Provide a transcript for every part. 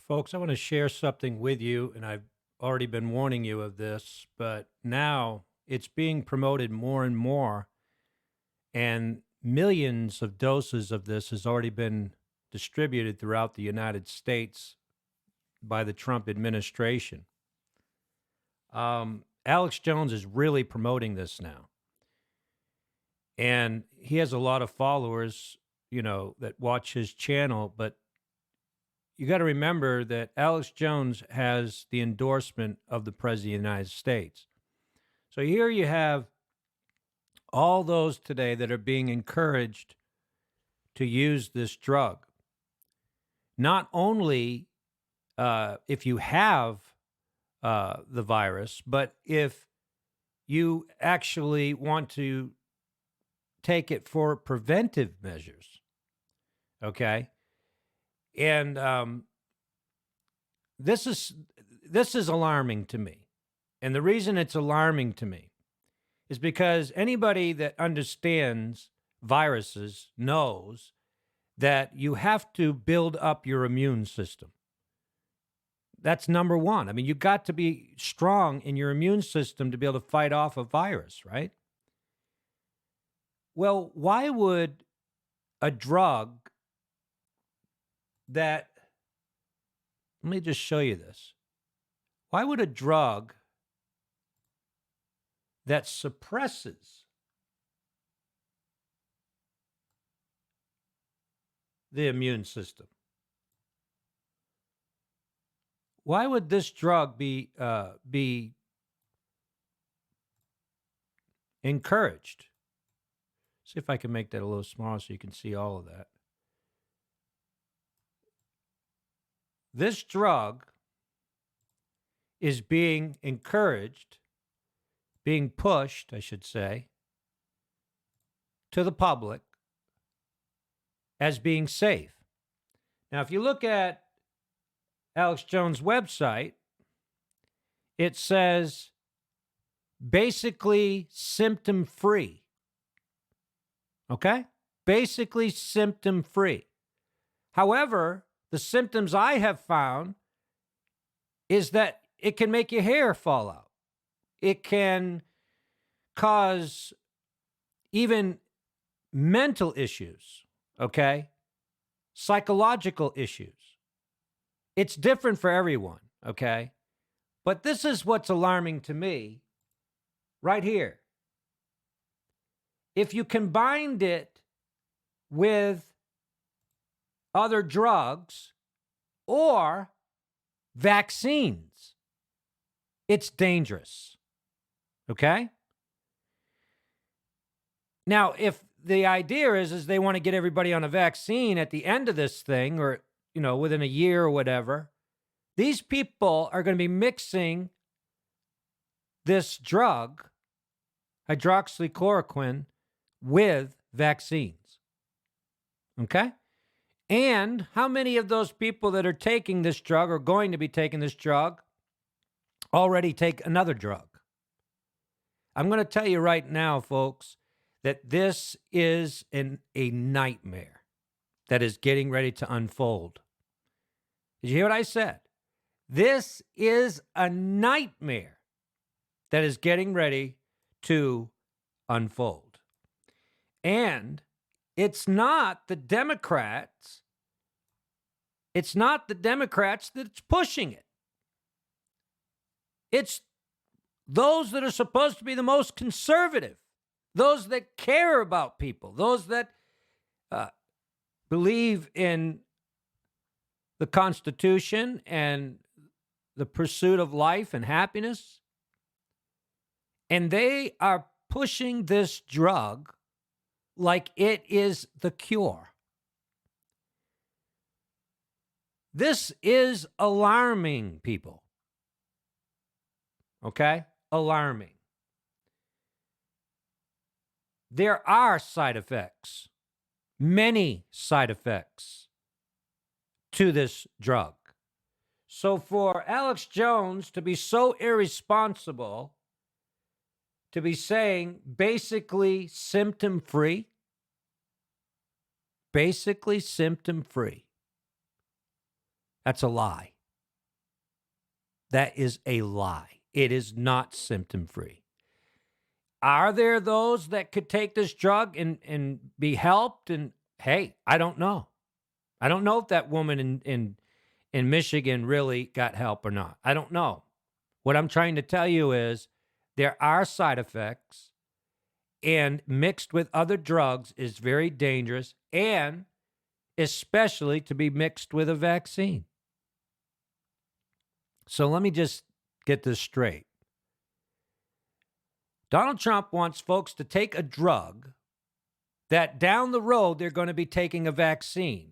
Folks, I want to share something with you, and I've already been warning you of this, but now it's being promoted more and more, and millions of doses of this has already been distributed throughout the United States by the Trump administration. Alex Jones is really promoting this now, and he has a lot of followers, that watch his channel, but you got to remember that Alex Jones has the endorsement of the President of the United States. So here you have all those today that are being encouraged to use this drug. Not only if you have the virus, but if you actually want to take it for preventive measures. Okay? And this is alarming to me. And the reason it's alarming to me is because anybody that understands viruses knows that you have to build up your immune system. That's number one. I mean, you got to be strong in your immune system to be able to fight off a virus, right? Well, why would a drug that, let me just show you this. Why would a drug that suppresses the immune system, why would this drug be encouraged? See if I can make that a little smaller so you can see all of that. This drug is being encouraged, being pushed, I should say, to the public as being safe. Now, if you look at Alex Jones' website, it says basically symptom-free. Okay? Basically symptom-free. However, the symptoms I have found is that it can make your hair fall out. It can cause even mental issues, okay? Psychological issues. It's different for everyone, okay? But this is what's alarming to me right here. If you combined it with other drugs or vaccines, it's dangerous. Okay? Now, if the idea is they want to get everybody on a vaccine at the end of this thing, or, within a year or whatever, these people are going to be mixing this drug, hydroxychloroquine, with vaccines. Okay? And how many of those people that are taking this drug or going to be taking this drug already take another drug? I'm going to tell you right now, folks, that this is a nightmare that is getting ready to unfold. Did you hear what I said? This is a nightmare that is getting ready to unfold. And it's not the Democrats. It's not the Democrats that's pushing it. It's those that are supposed to be the most conservative, those that care about people, those that believe in the Constitution and the pursuit of life and happiness. And they are pushing this drug like it is the cure. This is alarming, people. Okay? Alarming. There are side effects, many side effects to this drug. So for Alex Jones to be so irresponsible, to be saying basically symptom-free, that's a lie. That is a lie. It is not symptom-free. Are there those that could take this drug and be helped? And hey, I don't know. I don't know if that woman in Michigan really got help or not. I don't know. What I'm trying to tell you is there are side effects, and mixed with other drugs is very dangerous, and especially to be mixed with a vaccine. So let me just get this straight. Donald Trump wants folks to take a drug that down the road they're going to be taking a vaccine.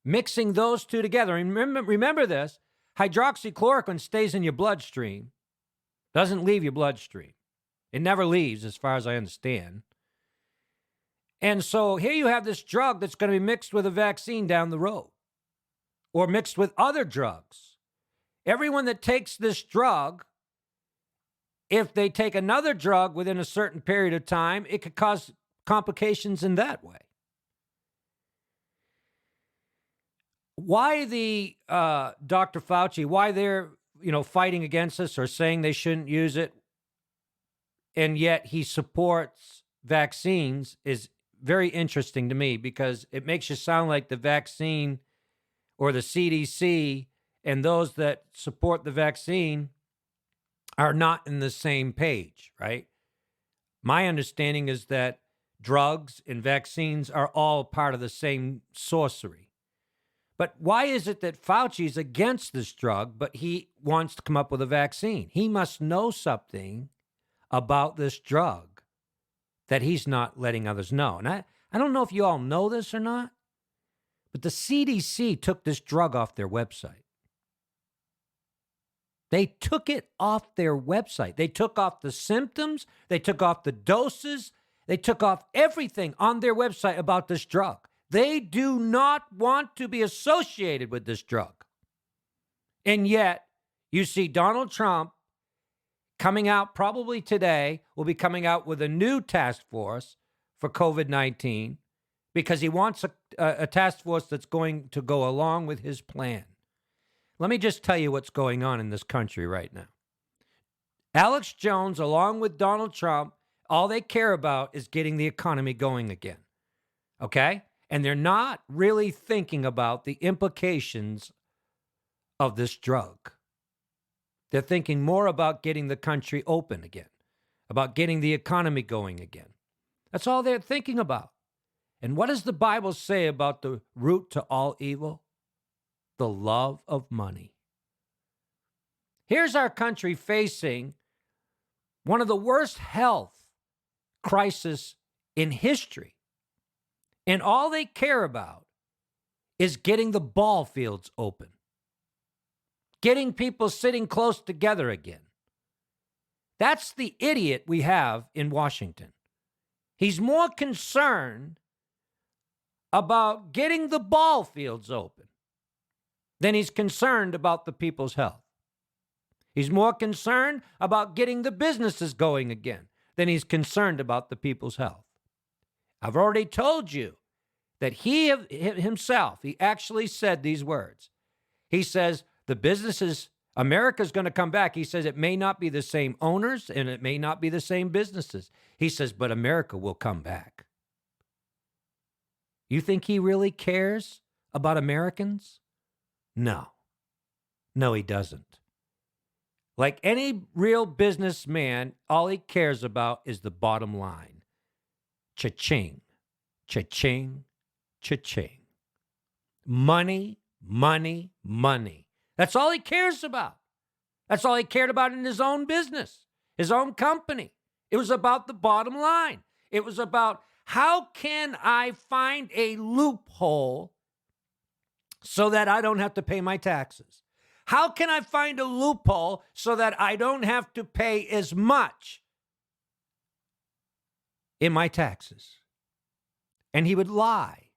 Mixing those two together. And remember this, hydroxychloroquine stays in your bloodstream, doesn't leave your bloodstream. It never leaves, as far as I understand. And so here you have this drug that's going to be mixed with a vaccine down the road, or mixed with other drugs. Everyone that takes this drug, if they take another drug within a certain period of time, it could cause complications in that way. Why the Dr. Fauci, why they're fighting against us or saying they shouldn't use it, and yet he supports vaccines is very interesting to me, because it makes you sound like the vaccine or the CDC and those that support the vaccine are not in the same page, right? My understanding is that drugs and vaccines are all part of the same sorcery. But why is it that Fauci's against this drug, but he wants to come up with a vaccine? He must know something about this drug that he's not letting others know. And I don't know if you all know this or not, but the CDC took this drug off their website. They took it off their website. They took off the symptoms. They took off the doses. They took off everything on their website about this drug. They do not want to be associated with this drug. And yet, you see Donald Trump coming out probably today, will be coming out with a new task force for COVID-19, because he wants a task force that's going to go along with his plan. Let me just tell you what's going on in this country right now. Alex Jones, along with Donald Trump, all they care about is getting the economy going again. Okay? And they're not really thinking about the implications of this drug. They're thinking more about getting the country open again, about getting the economy going again. That's all they're thinking about. And what does the Bible say about the root to all evil? The love of money. Here's our country facing one of the worst health crises in history. And all they care about is getting the ball fields open, getting people sitting close together again. That's the idiot we have in Washington. He's more concerned about getting the ball fields open than he's concerned about the people's health. He's more concerned about getting the businesses going again than he's concerned about the people's health. I've already told you that he himself, he actually said these words. He says, the businesses, America's going to come back. He says it may not be the same owners and it may not be the same businesses. He says, but America will come back. You think he really cares about Americans? No. No, he doesn't. Like any real businessman, all he cares about is the bottom line. Cha-ching, cha-ching, cha-ching. Money, money, money. That's all he cares about. That's all he cared about in his own business, his own company. It was about the bottom line. It was about, how can I find a loophole so that I don't have to pay my taxes? How can I find a loophole so that I don't have to pay as much in my taxes? And he would lie.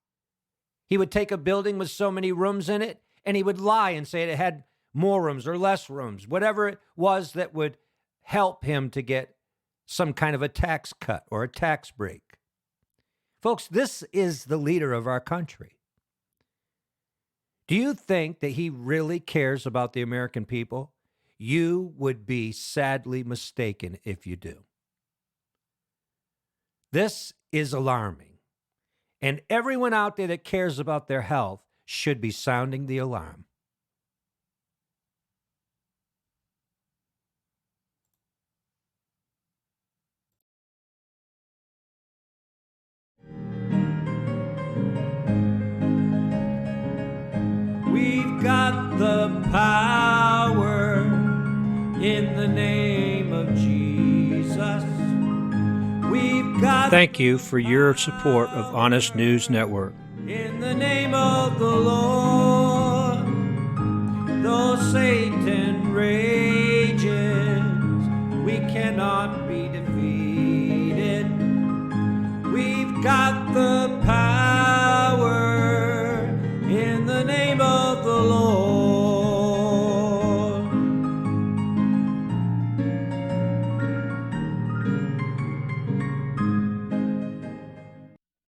He would take a building with so many rooms in it, and he would lie and say it had more rooms or less rooms, whatever it was that would help him to get some kind of a tax cut or a tax break. Folks, this is the leader of our country. Do you think that he really cares about the American people? You would be sadly mistaken if you do. This is alarming, and everyone out there that cares about their health should be sounding the alarm. We've got the power in the name of Jesus. We've got. Thank you for your support of Honest News Network. In the name of the Lord, those say